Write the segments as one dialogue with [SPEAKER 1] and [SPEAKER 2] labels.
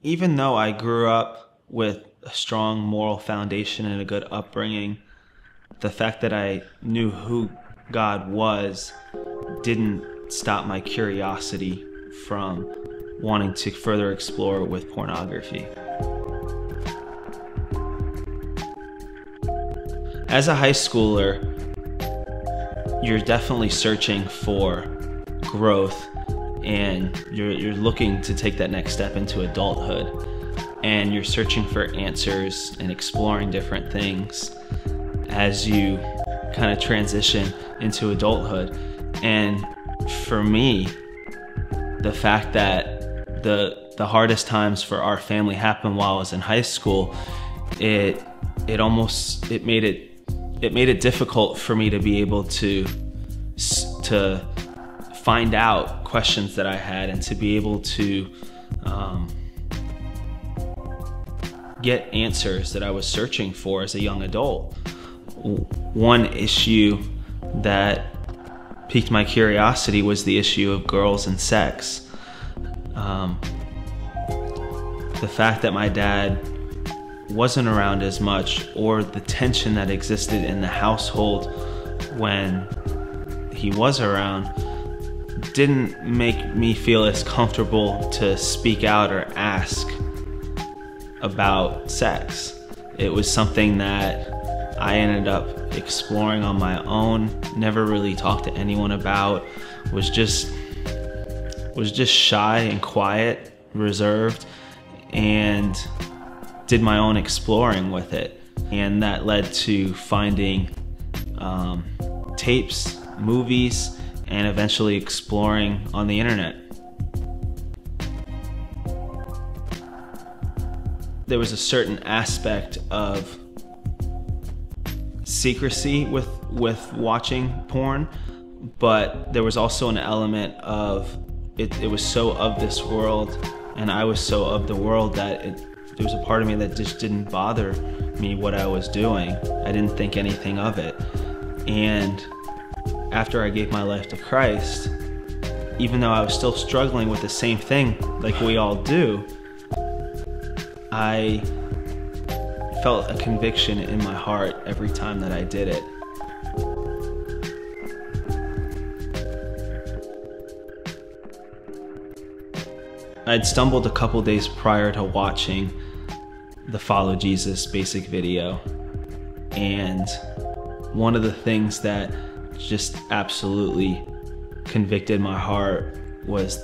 [SPEAKER 1] even though I grew up with a strong moral foundation and a good upbringing, the fact that I knew who God was didn't stop my curiosity from wanting to further explore with pornography. As a high schooler, you're definitely searching for growth, and you're looking to take that next step into adulthood, and you're searching for answers and exploring different things as you kind of transition into adulthood. And for me, the fact that the hardest times for our family happened while I was in high school, it made it difficult for me to be able to find out questions that I had, and to be able to get answers that I was searching for as a young adult. One issue that piqued my curiosity was the issue of girls and sex. The fact that my dad wasn't around as much, or the tension that existed in the household when he was around, didn't make me feel as comfortable to speak out or ask about sex. It was something that I ended up exploring on my own, never really talked to anyone about, was just shy and quiet, reserved, and did my own exploring with it. And that led to finding tapes, movies, and eventually exploring on the internet. There was a certain aspect of secrecy with watching porn, but there was also an element of it was so of this world, and I was so of the world, that there was a part of me that just didn't bother me what I was doing. I didn't think anything of it. And after I gave my life to Christ, even though I was still struggling with the same thing like we all do, I felt a conviction in my heart every time that I did it. I'd stumbled a couple days prior to watching the Follow Jesus basic video, and one of the things that just absolutely convicted my heart was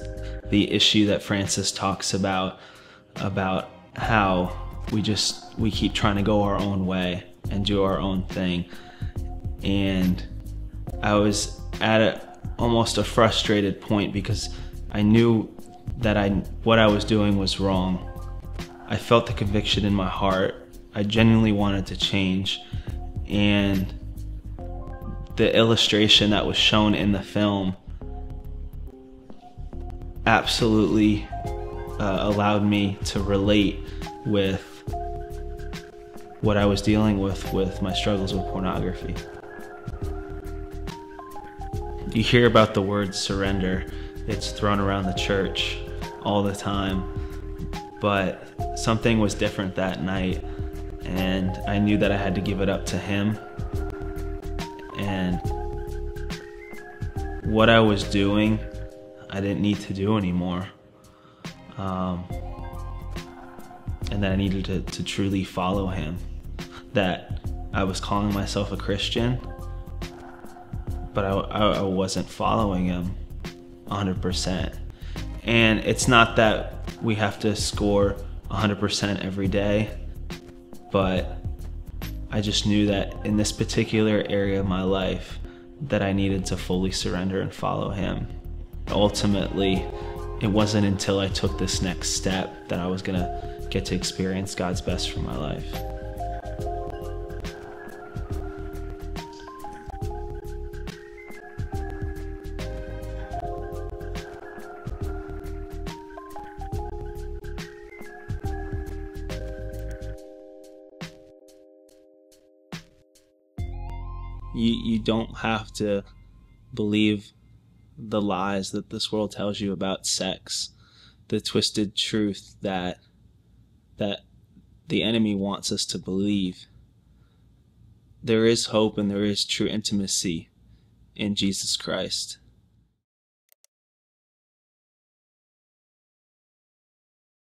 [SPEAKER 1] the issue that Francis talks about how we keep trying to go our own way and do our own thing. And I was at almost a frustrated point, because I knew that what I was doing was wrong. I felt the conviction in my heart. I genuinely wanted to change, and the illustration that was shown in the film absolutely allowed me to relate with what I was dealing with my struggles with pornography. You hear about the word surrender. It's thrown around the church all the time, but something was different that night, and I knew that I had to give it up to Him. And what I was doing, I didn't need to do anymore. And that I needed to truly follow Him. That I was calling myself a Christian, but I wasn't following Him 100%. And it's not that we have to score 100% every day, but I just knew that in this particular area of my life that I needed to fully surrender and follow Him. Ultimately, it wasn't until I took this next step that I was gonna get to experience God's best for my life. You don't have to believe the lies that this world tells you about sex, the twisted truth that that the enemy wants us to believe. There is hope and there is true intimacy in Jesus Christ.